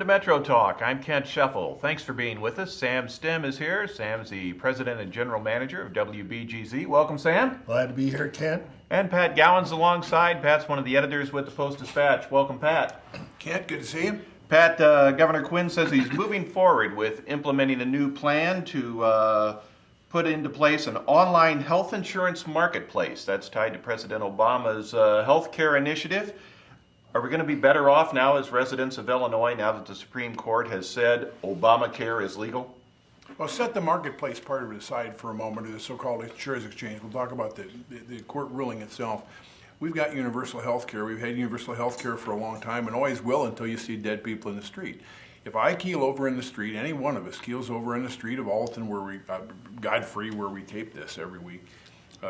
Metro Talk. I'm Kent Scheffel. Thanks for being with us. Sam Stem is here. Sam's the president and general manager of WBGZ. Welcome, Sam. Glad to be here, Kent. And Pat Gowan's alongside. Pat's one of the editors with the Post-Dispatch. Welcome, Pat. Kent, good to see you. Pat, Governor Quinn says he's moving forward with implementing a new plan to put into place an online health insurance marketplace. That's tied to President Obama's health care initiative. Are we going to be better off now as residents of Illinois now that the Supreme Court has said Obamacare is legal? Well, set the marketplace part of it aside for a moment, or the so-called insurance exchange. We'll talk about the court ruling itself. We've got universal health care. We've had universal health care for a long time and always will until you see dead people in the street. If I keel over in the street, any one of us keels over in the street of Alton, where we, God-free, where we tape this every week,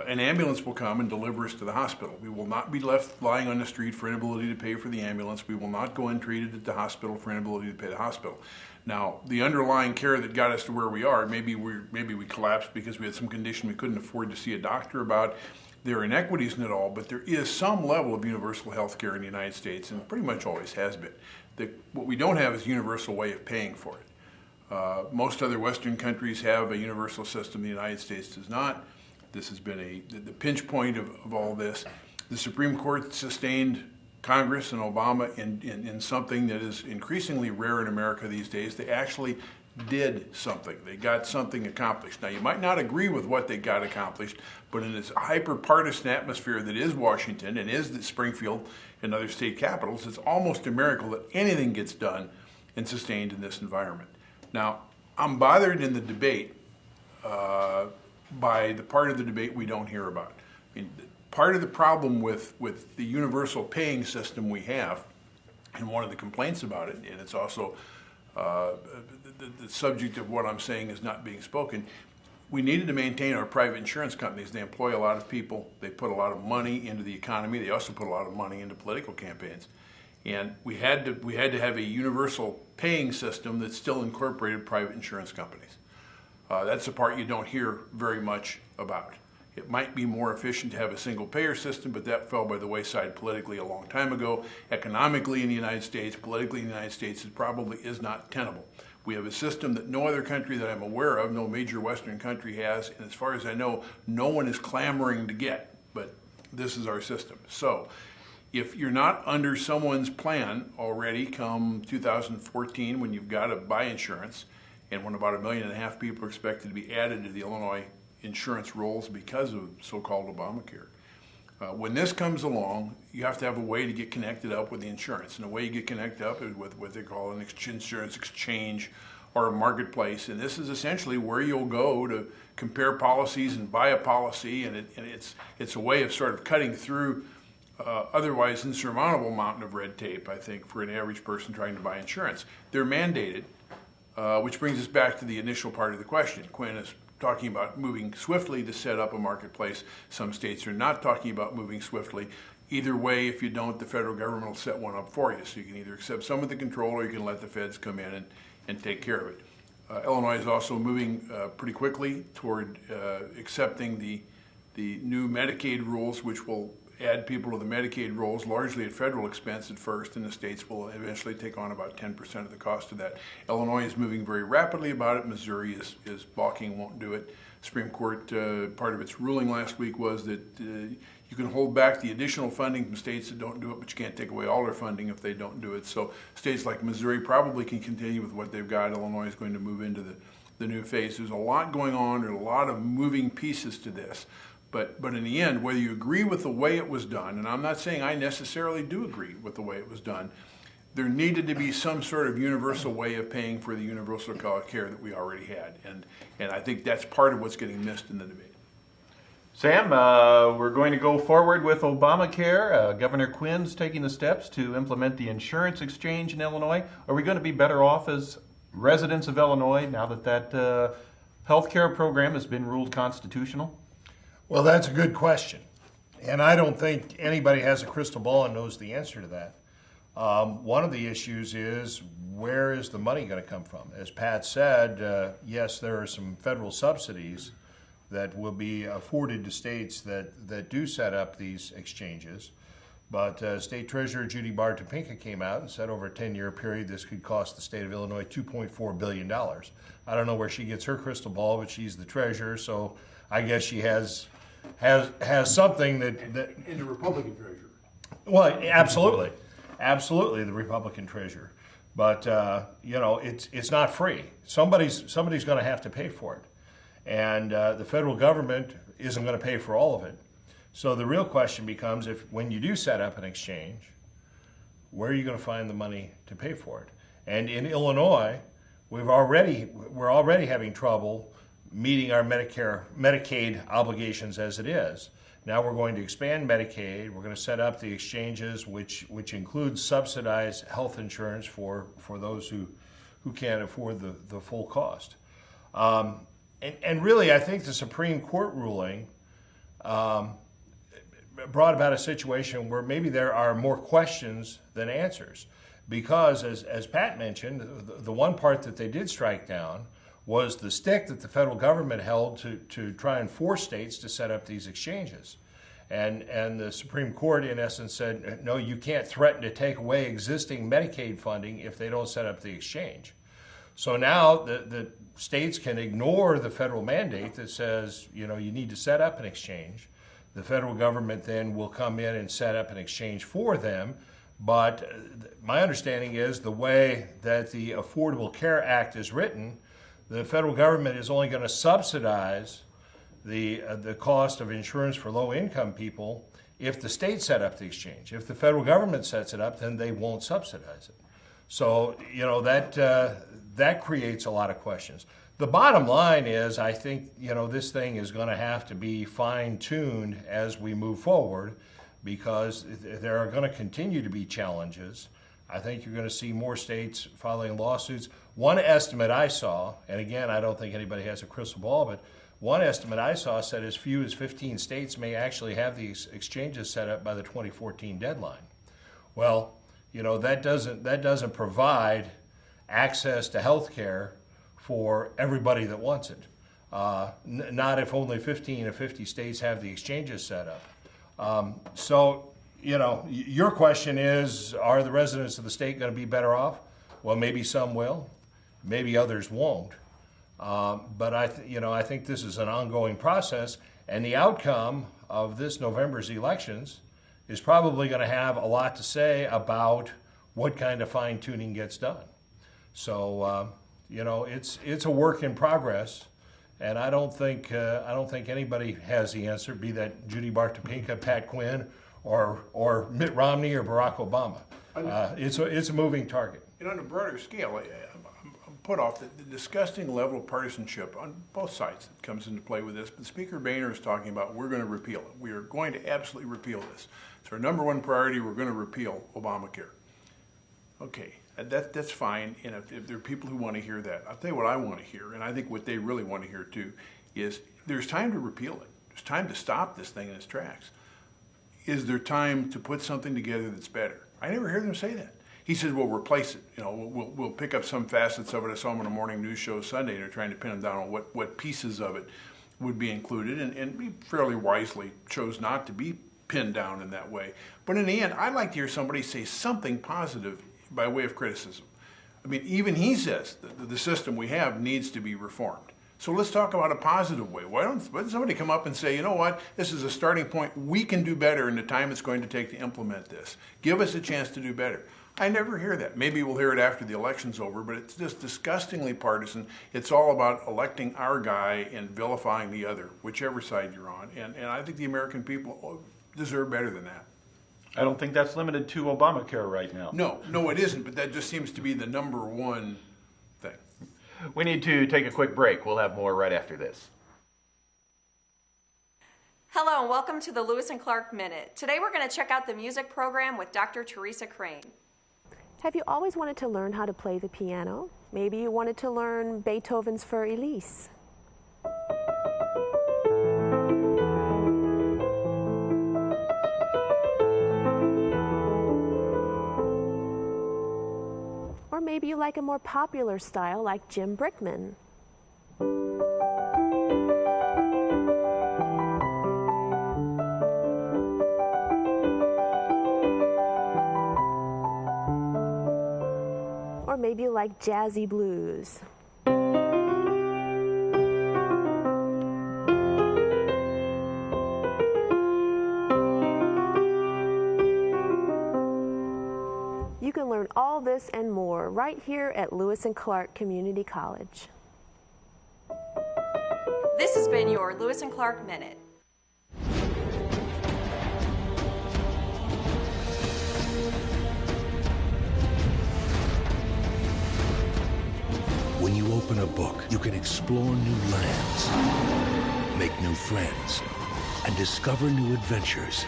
an ambulance will come and deliver us to the hospital. We will not be left lying on the street for inability to pay for the ambulance. We will not go untreated at the hospital for inability to pay the hospital. Now, the underlying care that got us to where we are, maybe we collapsed because we had some condition we couldn't afford to see a doctor about. There are inequities in it all, but there is some level of universal health care in the United States, and pretty much always has been. What we don't have is a universal way of paying for it. Most other Western countries have a universal system. The United States does not. This has been the pinch point of all this. The Supreme Court sustained Congress and Obama in something that is increasingly rare in America these days. They actually did something. They got something accomplished. Now, you might not agree with what they got accomplished, but in this hyper-partisan atmosphere that is Washington and is the Springfield and other state capitals, it's almost a miracle that anything gets done and sustained in this environment. Now, I'm bothered in the debate by the part of the debate we don't hear about. I mean, part of the problem with the universal paying system we have, and one of the complaints about it, and it's also the subject of what I'm saying is not being spoken, we needed to maintain our private insurance companies. They employ a lot of people. They put a lot of money into the economy. They also put a lot of money into political campaigns. And we had to have a universal paying system that still incorporated private insurance companies. That's the part you don't hear very much about. It might be more efficient to have a single payer system, but that fell by the wayside politically a long time ago. Economically in the United States, politically in the United States, it probably is not tenable. We have a system that no other country that I'm aware of, no major Western country has, and as far as I know, no one is clamoring to get, but this is our system. So if you're not under someone's plan already come 2014 when you've got to buy insurance, and when about 1.5 million people are expected to be added to the Illinois insurance rolls because of so-called Obamacare. When this comes along, you have to have a way to get connected up with the insurance. And the way you get connected up is with what they call an insurance exchange or a marketplace. And this is essentially where you'll go to compare policies and buy a policy. And it's a way of sort of cutting through otherwise insurmountable mountain of red tape, I think, for an average person trying to buy insurance. They're mandated. Which brings us back to the initial part of the question. Quinn is talking about moving swiftly to set up a marketplace. Some states are not talking about moving swiftly. Either way, if you don't, the federal government will set one up for you. So you can either accept some of the control or you can let the feds come in and take care of it. Illinois is also moving pretty quickly toward accepting the new Medicaid rules, which will add people to the Medicaid rolls, largely at federal expense at first, and the states will eventually take on about 10% of the cost of that. Illinois is moving very rapidly about it. Missouri is balking, won't do it. Supreme Court, part of its ruling last week was that you can hold back the additional funding from states that don't do it, but you can't take away all their funding if they don't do it. So states like Missouri probably can continue with what they've got. Illinois is going to move into the new phase. There's a lot going on. There's a lot of moving pieces to this. But in the end, whether you agree with the way it was done, and I'm not saying I necessarily do agree with the way it was done, there needed to be some sort of universal way of paying for the universal care that we already had. And I think that's part of what's getting missed in the debate. Sam, we're going to go forward with Obamacare. Governor Quinn's taking the steps to implement the insurance exchange in Illinois. Are we going to be better off as residents of Illinois now that health care program has been ruled constitutional? Well, that's a good question. And I don't think anybody has a crystal ball and knows the answer to that. One of the issues is, where is the money going to come from? As Pat said, yes, there are some federal subsidies that will be afforded to states that do set up these exchanges. But State Treasurer Judy Bartopinka came out and said over a 10-year period this could cost the state of Illinois $2.4 billion. I don't know where she gets her crystal ball, but she's the treasurer, so I guess she has something that And the Republican treasurer. well, absolutely, the Republican treasurer. But it's not free. Somebody's going to have to pay for it, and the federal government isn't going to pay for all of it. So the real question becomes: when you do set up an exchange, where are you going to find the money to pay for it? And in Illinois, we're already having trouble meeting our Medicaid obligations as it is. Now we're going to expand Medicaid. We're going to set up the exchanges, which includes subsidized health insurance for those who can't afford the full cost. And really, I think the Supreme Court ruling brought about a situation where maybe there are more questions than answers. Because, as Pat mentioned, the one part that they did strike down was the stick that the federal government held to try and force states to set up these exchanges. And the Supreme Court, in essence, said, no, you can't threaten to take away existing Medicaid funding if they don't set up the exchange. So now the states can ignore the federal mandate that says, you need to set up an exchange. The federal government then will come in and set up an exchange for them. But my understanding is the way that the Affordable Care Act is written, the federal government is only going to subsidize the cost of insurance for low-income people if the state set up the exchange. If the federal government sets it up, then they won't subsidize it. So that creates a lot of questions. The bottom line is, I think this thing is going to have to be fine-tuned as we move forward, because there are going to continue to be challenges. I think you're going to see more states filing lawsuits. One estimate I saw, and again, I don't think anybody has a crystal ball, but one estimate I saw said as few as 15 states may actually have these exchanges set up by the 2014 deadline. Well, that doesn't provide access to health care for everybody that wants it. Not if only 15 of 50 states have the exchanges set up. So, your question is, are the residents of the state going to be better off? Well, maybe some will, maybe others won't. But I think this is an ongoing process, and the outcome of this November's elections is probably going to have a lot to say about what kind of fine-tuning gets done. So, it's a work in progress. And I don't think anybody has the answer, be that Judy Bartopinka, Pat Quinn, or Mitt Romney or Barack Obama. It's a moving target. And on a broader scale, I'm put off the disgusting level of partisanship on both sides that comes into play with this. But Speaker Boehner is talking about we're going to repeal it. We are going to absolutely repeal this. It's our number one priority. We're going to repeal Obamacare. Okay. That's fine, and if there are people who want to hear that, I'll tell you what I want to hear, and I think what they really want to hear too, is there's time to repeal it. There's time to stop this thing in its tracks. Is there time to put something together that's better? I never hear them say that. He says, we'll replace it. We'll pick up some facets of it. I saw him on a morning news show Sunday, and they're trying to pin him down on what pieces of it would be included, and he fairly wisely chose not to be pinned down in that way. But in the end, I'd like to hear somebody say something positive by way of criticism. I mean, even he says that the system we have needs to be reformed. So let's talk about a positive way. Why don't somebody come up and say, you know what, this is a starting point. We can do better in the time it's going to take to implement this. Give us a chance to do better. I never hear that. Maybe we'll hear it after the election's over, but it's just disgustingly partisan. It's all about electing our guy and vilifying the other, whichever side you're on. And I think the American people deserve better than that. I don't think that's limited to Obamacare right now. No, it isn't, but that just seems to be the number one thing. We need to take a quick break. We'll have more right after this. Hello and welcome to the Lewis and Clark Minute. Today we're going to check out the music program with Dr. Teresa Crane. Have you always wanted to learn how to play the piano? Maybe you wanted to learn Beethoven's Für Elise. Or maybe you like a more popular style like Jim Brickman. like jazzy blues. You can learn all this and more right here at Lewis and Clark Community College. This has been your Lewis and Clark Minute. When you open a book, you can explore new lands, make new friends, and discover new adventures.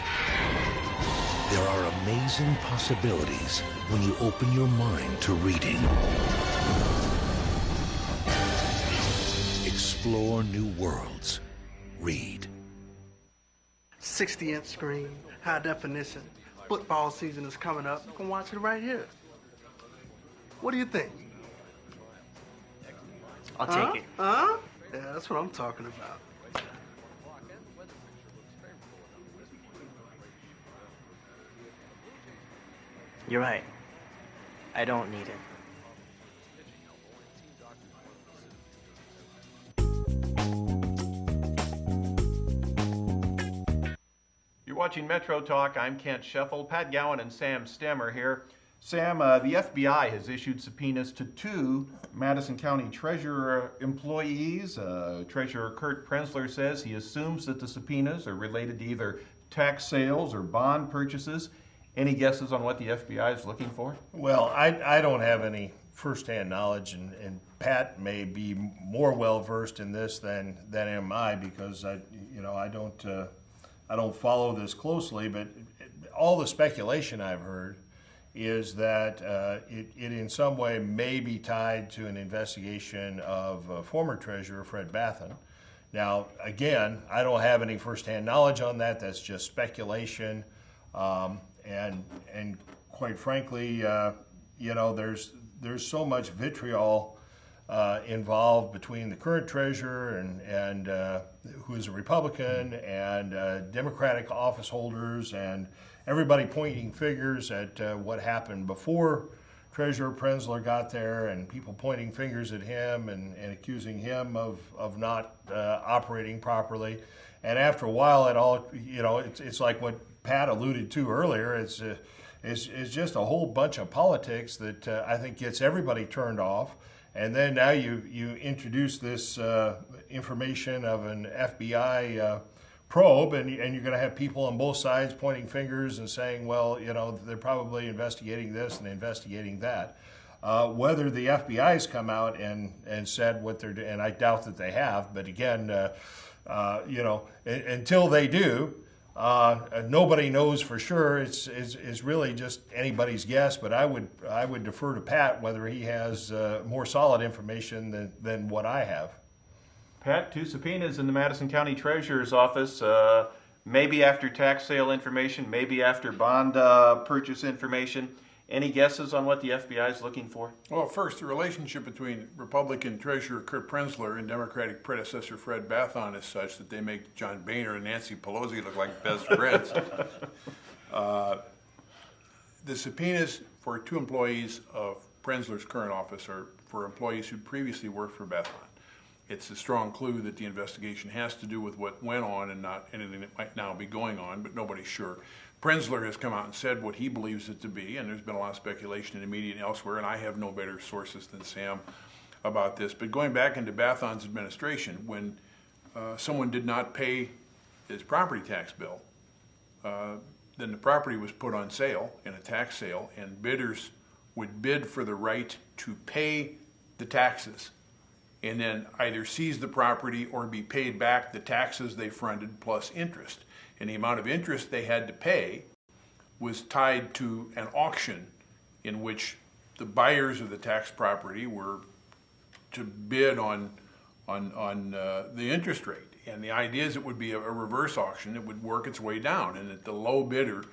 There are amazing possibilities when you open your mind to reading. Explore new worlds. Read. 60-inch screen, high definition. Football season is coming up. You can watch it right here. What do you think? I'll take it. Huh? Yeah, that's what I'm talking about. You're right. I don't need it. You're watching Metro Talk. I'm Kent Scheffel. Pat Gowan and Sam Stemmer here. Sam, the FBI has issued subpoenas to 2 Madison County Treasurer employees. Treasurer Kurt Prenzler says he assumes that the subpoenas are related to either tax sales or bond purchases. Any guesses on what the FBI is looking for? Well, I don't have any firsthand knowledge, and Pat may be more well versed in this than am I, because I don't follow this closely. But all the speculation I've heard is that it in some way may be tied to an investigation of former Treasurer Fred Bathan. Now, again, I don't have any firsthand knowledge on that. That's just speculation. And quite frankly, there's so much vitriol involved between the current treasurer and who is a Republican, and Democratic office holders, and everybody pointing fingers at what happened before Treasurer Prenzler got there, and people pointing fingers at him and accusing him of not operating properly. And after a while, it all, it's like what Pat alluded to earlier. It's just a whole bunch of politics that I think gets everybody turned off. And then now you introduce this information of an FBI probe, and you're going to have people on both sides pointing fingers and saying, well, they're probably investigating this and investigating that. Whether the FBI's come out and said what they're doing, and I doubt that they have, but again, until they do, nobody knows for sure. It's really just anybody's guess. But I would defer to Pat whether he has more solid information than what I have. Pat, 2 subpoenas in the Madison County Treasurer's office, maybe after tax sale information, maybe after bond purchase information. Any guesses on what the FBI is looking for? Well, first, the relationship between Republican Treasurer Kurt Prenzler and Democratic predecessor Fred Bathan is such that they make John Boehner and Nancy Pelosi look like best friends. The subpoenas for 2 employees of Prenzler's current office are for employees who previously worked for Bathan. It's a strong clue that the investigation has to do with what went on and not anything that might now be going on, but nobody's sure. Prenzler has come out and said what he believes it to be, and there's been a lot of speculation in the media and elsewhere, and I have no better sources than Sam about this. But going back into Bathan's administration, when someone did not pay his property tax bill, then the property was put on sale in a tax sale, and bidders would bid for the right to pay the taxes and then either seize the property or be paid back the taxes they fronted plus interest. And the amount of interest they had to pay was tied to an auction in which the buyers of the tax property were to bid on the interest rate. And the idea is it would be a reverse auction. It would work its way down, and that the low bidder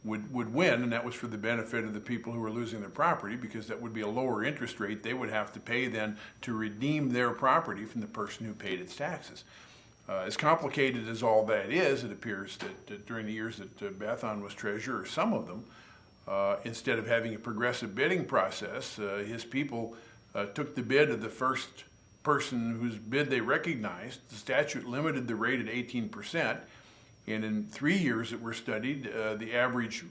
would win, and that was for the benefit of the people who were losing their property, because that would be a lower interest rate they would have to pay then to redeem their property from the person who paid its taxes. As complicated as all that is, it appears that during the years that Bathan was treasurer, some of them, instead of having a progressive bidding process, his people took the bid of the first person whose bid they recognized. The statute limited the rate at 18%, and in 3 years that were studied, the average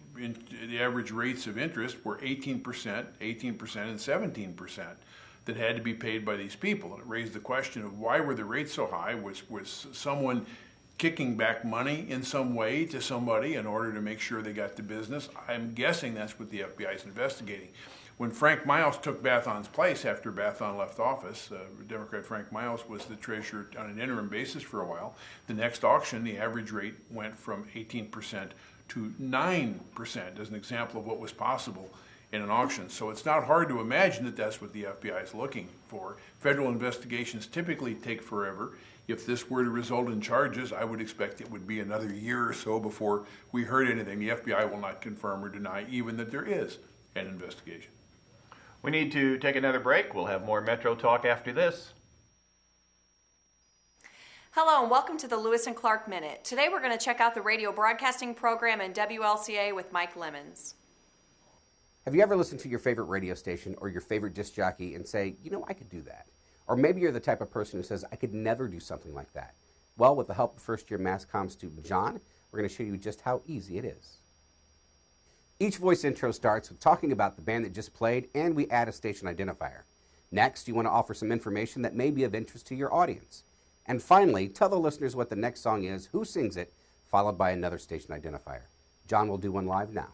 rates of interest were 18%, 18%, and 17% that had to be paid by these people. And it raised the question of why were the rates so high? Was someone kicking back money in some way to somebody in order to make sure they got the business? I'm guessing that's what the FBI is investigating. When Frank Miles took Bathon's place after Bathon left office, Democrat Frank Miles was the treasurer on an interim basis for a while. The next auction, the average rate went from 18% to 9% as an example of what was possible in an auction. So it's not hard to imagine that that's what the FBI is looking for. Federal investigations typically take forever. If this were to result in charges, I would expect it would be another year or so before we heard anything. The FBI will not confirm or deny even that there is an investigation. We need to take another break. We'll have more Metro Talk after this. Hello and welcome to the Lewis and Clark Minute. Today we're going to check out the radio broadcasting program in WLCA with Mike Lemons. Have you ever listened to your favorite radio station or your favorite disc jockey and say, you know, I could do that? Or maybe you're the type of person who says, I could never do something like that. Well, with the help of first-year Mass Comm student John, we're going to show you just how easy it is. Each voice intro starts with talking about the band that just played, and we add a station identifier. Next, you want to offer some information that may be of interest to your audience. And finally, tell the listeners what the next song is, who sings it, followed by another station identifier. John will do one live now.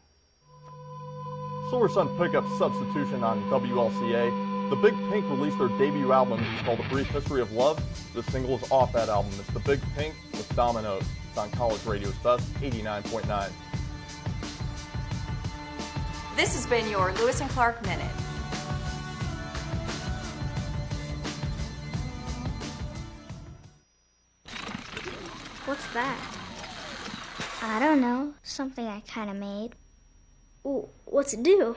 Silver Sun Pickup Substitution on WLCA. The Big Pink released their debut album called A Brief History of Love. The single is off that album. It's The Big Pink with Dominoes. It's on College Radio's Best 89.9. This has been your Lewis and Clark Minute. What's that? I don't know. Something I kind of made. Ooh, what's it do?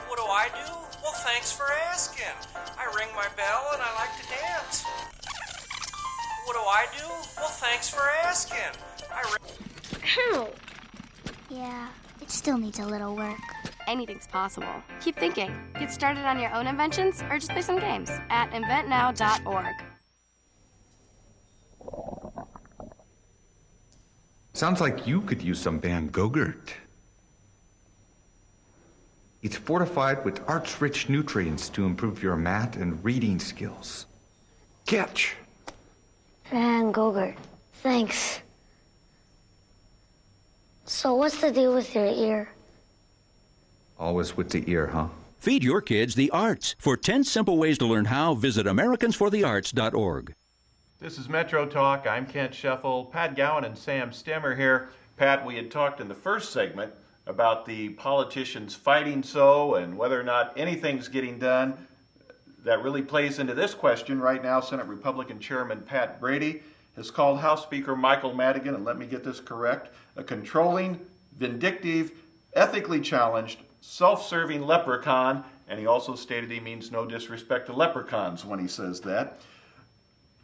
What do I do? Well, thanks for asking. I ring my bell and I like to dance. What do I do? Well, thanks for asking. Ow! Yeah, it still needs a little work. Anything's possible. Keep thinking. Get started on your own inventions or just play some games at inventnow.org. Sounds like you could use some Van Gogurt. It's fortified with arch-rich nutrients to improve your math and reading skills. Catch! Van Gogurt, thanks. So what's the deal with your ear? Always with the ear, huh? Feed your kids the arts. For 10 simple ways to learn how, visit AmericansForTheArts.org. This is Metro Talk. I'm Kent Scheffel. Pat Gowan and Sam Stemmer here. Pat, we had talked in the first segment about the politicians fighting so and whether or not anything's getting done. That really plays into this question. Right now, Senate Republican Chairman Pat Brady has called House Speaker Michael Madigan, and let me get this correct, a controlling, vindictive, ethically challenged, self-serving leprechaun, and he also stated he means no disrespect to leprechauns when he says that.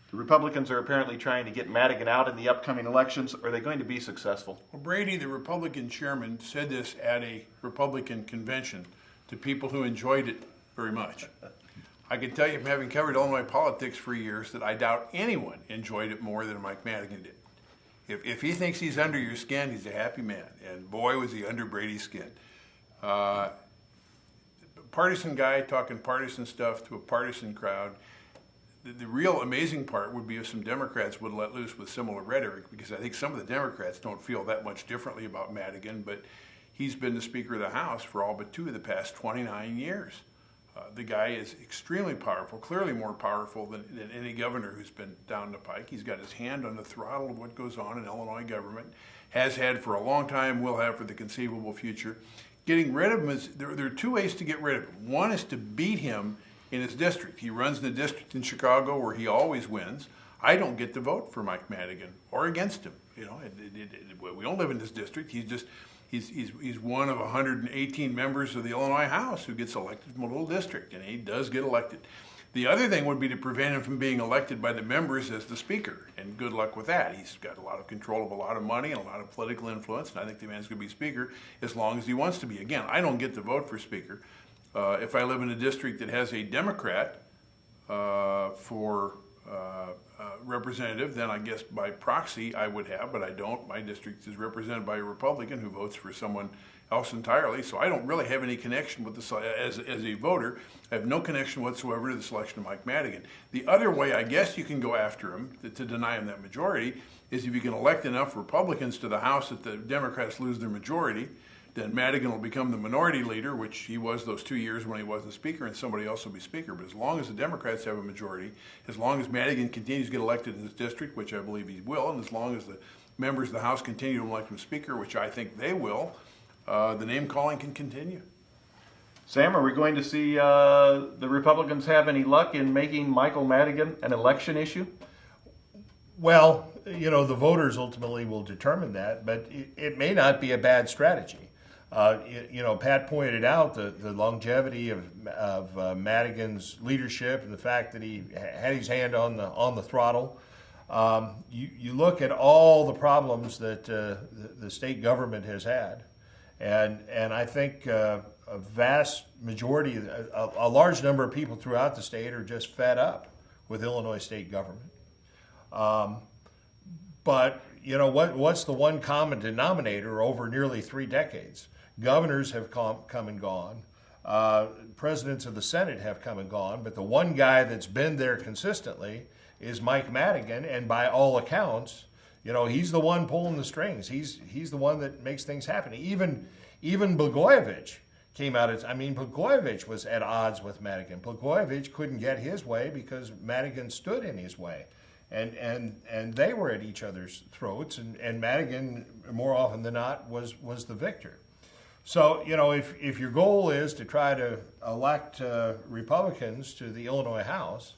The Republicans are apparently trying to get Madigan out in the upcoming elections. Are they going to be successful? Well, Brady, the Republican chairman, said this at a Republican convention to people who enjoyed it very much. I can tell you from having covered Illinois politics for years that I doubt anyone enjoyed it more than Mike Madigan did. If he thinks he's under your skin, he's a happy man. And boy, was he under Brady's skin. Partisan guy talking partisan stuff to a partisan crowd. The real amazing part would be if some Democrats would let loose with similar rhetoric, because I think some of the Democrats don't feel that much differently about Madigan, but he's been the Speaker of the House for all but 2 of the past 29 years. The guy is extremely powerful, clearly more powerful than any governor who's been down the pike. He's got his hand on the throttle of what goes on in Illinois government, has had for a long time, will have for the conceivable future. Getting rid of him is, there are 2 ways to get rid of him. One is to beat him in his district. He runs the district in Chicago where he always wins. I don't get to vote for Mike Madigan or against him. You know, we don't live in this district. He's one of 118 members of the Illinois House who gets elected from a little district, and he does get elected. The other thing would be to prevent him from being elected by the members as the speaker, and good luck with that. He's got a lot of control of a lot of money and a lot of political influence, and I think the man's going to be speaker as long as he wants to be. Again, I don't get to vote for speaker. If I live in a district that has a Democrat for representative, then I guess by proxy I would have, but I don't. My district is represented by a Republican who votes for someone else entirely, so I don't really have any connection with this as a voter. I have no connection whatsoever to the selection of Mike Madigan. The other way I guess you can go after him to deny him that majority is if you can elect enough Republicans to the House that the Democrats lose their majority, then Madigan will become the minority leader, which he was those 2 years when he wasn't speaker, and somebody else will be speaker. But as long as the Democrats have a majority, as long as Madigan continues to get elected in his district, which I believe he will, and as long as the members of the House continue to elect him speaker, which I think they will, the name calling can continue. Sam, are we going to see the Republicans have any luck in making Michael Madigan an election issue? Well, you know, the voters ultimately will determine that, but it may not be a bad strategy. You know, Pat pointed out the longevity of Madigan's leadership and the fact that he had his hand on the throttle. You look at all the problems that the state government has had, and I think a vast majority, a large number of people throughout the state are just fed up with Illinois state government. But you know what's the one common denominator over nearly 3 decades? Governors have come and gone. Presidents of the Senate have come and gone. But the one guy that's been there consistently is Mike Madigan, and by all accounts, you know, he's the one pulling the strings. He's the one that makes things happen. Even Blagojevich came out as, I mean, Blagojevich was at odds with Madigan. Blagojevich couldn't get his way because Madigan stood in his way. And they were at each other's throats, and Madigan, more often than not, was the victor. So, you know, if your goal is to try to elect Republicans to the Illinois House,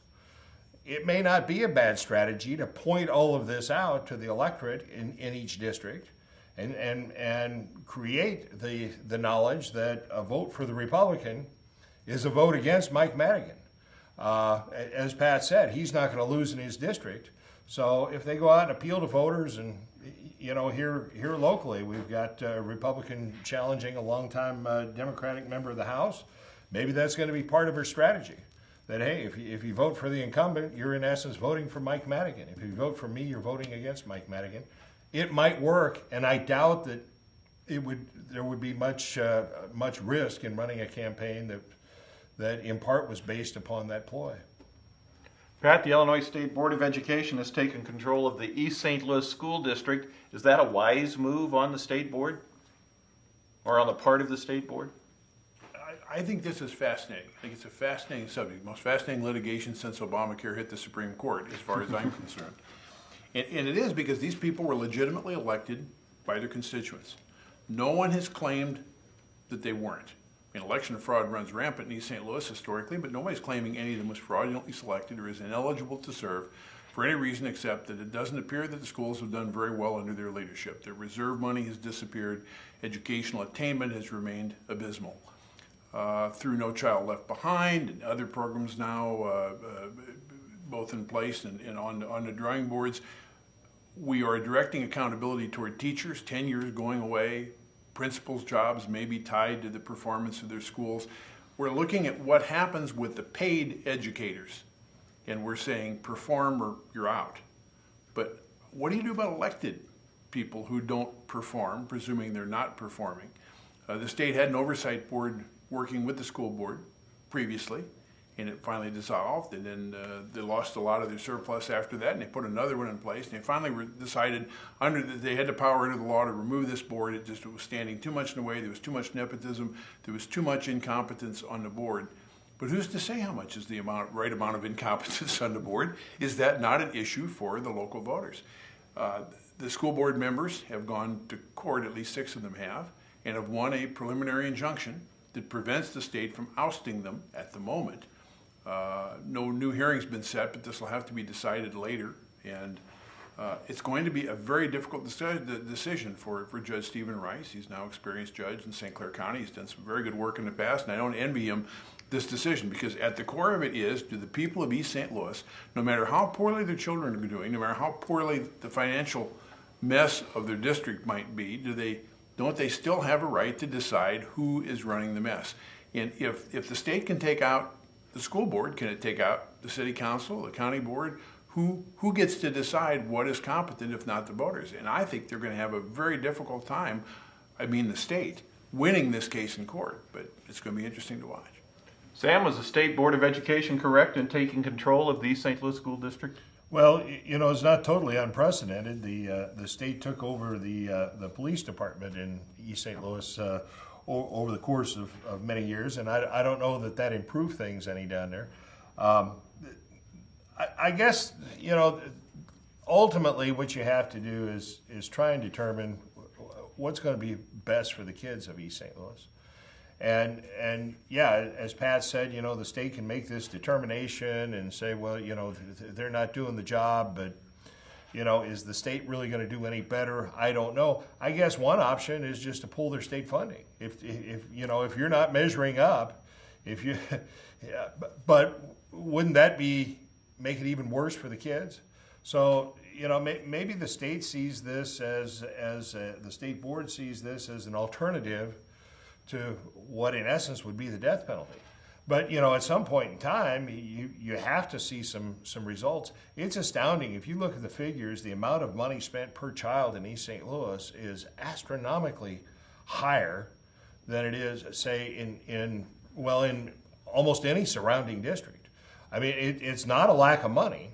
it may not be a bad strategy to point all of this out to the electorate in each district and create the knowledge that a vote for the Republican is a vote against Mike Madigan. As Pat said, he's not going to lose in his district. So if they go out and appeal to voters, and you know, here locally, we've got a Republican challenging a longtime Democratic member of the House, maybe that's going to be part of her strategy. That, hey, if you vote for the incumbent, you're in essence voting for Mike Madigan. If you vote for me, you're voting against Mike Madigan. It might work, and I doubt that there would be much risk in running a campaign that in part was based upon that ploy. Pat, the Illinois State Board of Education has taken control of the East St. Louis School District. Is that a wise move on the state board? Or on the part of the state board? I think this is fascinating. I think it's a fascinating subject. Most fascinating litigation since Obamacare hit the Supreme Court, as far as I'm concerned. And it is because these people were legitimately elected by their constituents. No one has claimed that they weren't. I mean, election fraud runs rampant in East St. Louis historically, but nobody's claiming any of them was fraudulently selected or is ineligible to serve for any reason except that it doesn't appear that the schools have done very well under their leadership. Their reserve money has disappeared. Educational attainment has remained abysmal. Through No Child Left Behind and other programs now both in place and on the drawing boards, we are directing accountability toward teachers, tenures going away. Principals' jobs may be tied to the performance of their schools. We're looking at what happens with the paid educators, and we're saying perform or you're out. But what do you do about elected people who don't perform, presuming they're not performing? The state had an oversight board working with the school board previously, and it finally dissolved, and then they lost a lot of their surplus after that, and they put another one in place, and they finally decided they had the power under the law to remove this board. It was standing too much in the way. There was too much nepotism. There was too much incompetence on the board. But who's to say how much is the right amount of incompetence on the board? Is that not an issue for the local voters? The school board members have gone to court, at least 6 of them have, and have won a preliminary injunction that prevents the state from ousting them at the moment. No new hearing's been set, but this will have to be decided later, and it's going to be a very difficult decision for Judge Stephen Rice. He's now an experienced judge in St. Clair County. He's done some very good work in the past, and I don't envy him this decision, because at the core of it is, do the people of East St. Louis, no matter how poorly their children are doing, no matter how poorly the financial mess of their district might be, don't they still have a right to decide who is running the mess? And if the state can take out the school board, can it take out the city council, the county board? Who gets to decide what is competent if not the voters? And I think they're going to have a very difficult time, the state, winning this case in court, but it's going to be interesting to watch. Sam, was the State Board of Education correct in taking control of the East St. Louis School District? Well, it's not totally unprecedented. The state took over the police department in East St. Louis over the course of many years, and I don't know that improved things any down there. I guess, ultimately what you have to do is try and determine what's going to be best for the kids of East St. Louis. And yeah, as Pat said, the state can make this determination and say, well, they're not doing the job, but, is the state really going to do any better? I don't know. I guess one option is just to pull their state funding. If you're not measuring up, but wouldn't that make it even worse for the kids? So, maybe the state sees this as the state board sees this as an alternative to what in essence would be the death penalty. But at some point in time, you have to see some results. It's astounding. If you look at the figures, the amount of money spent per child in East St. Louis is astronomically higher than it is, say, in almost any surrounding district. It's not a lack of money.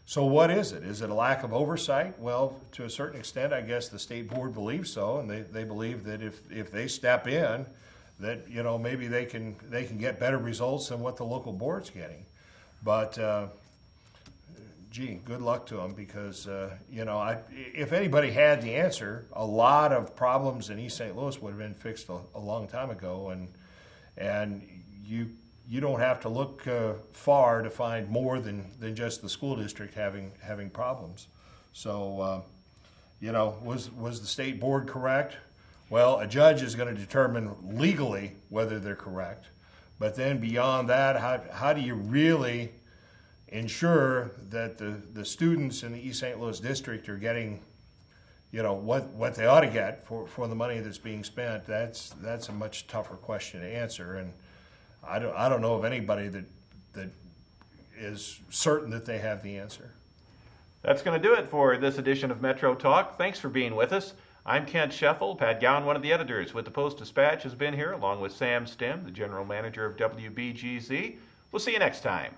So what is it? Is it a lack of oversight? Well, to a certain extent, I guess the state board believes so, and they believe that if they step in, that maybe they can get better results than what the local board's getting. But good luck to them, because if anybody had the answer, a lot of problems in East St. Louis would have been fixed a long time ago, and you don't have to look far to find more than just the school district having problems. So, was the state board correct? Well, a judge is going to determine legally whether they're correct. But then beyond that, how do you really ensure that the students in the East St. Louis district are getting, what they ought to get for the money that's being spent? That's a much tougher question to answer, and I don't know of anybody that is certain that they have the answer. That's going to do it for this edition of Metro Talk. Thanks for being with us. I'm Kent Scheffel. Pat Gowan, one of the editors with the Post-Dispatch, has been here, along with Sam Stem, the general manager of WBGZ. We'll see you next time.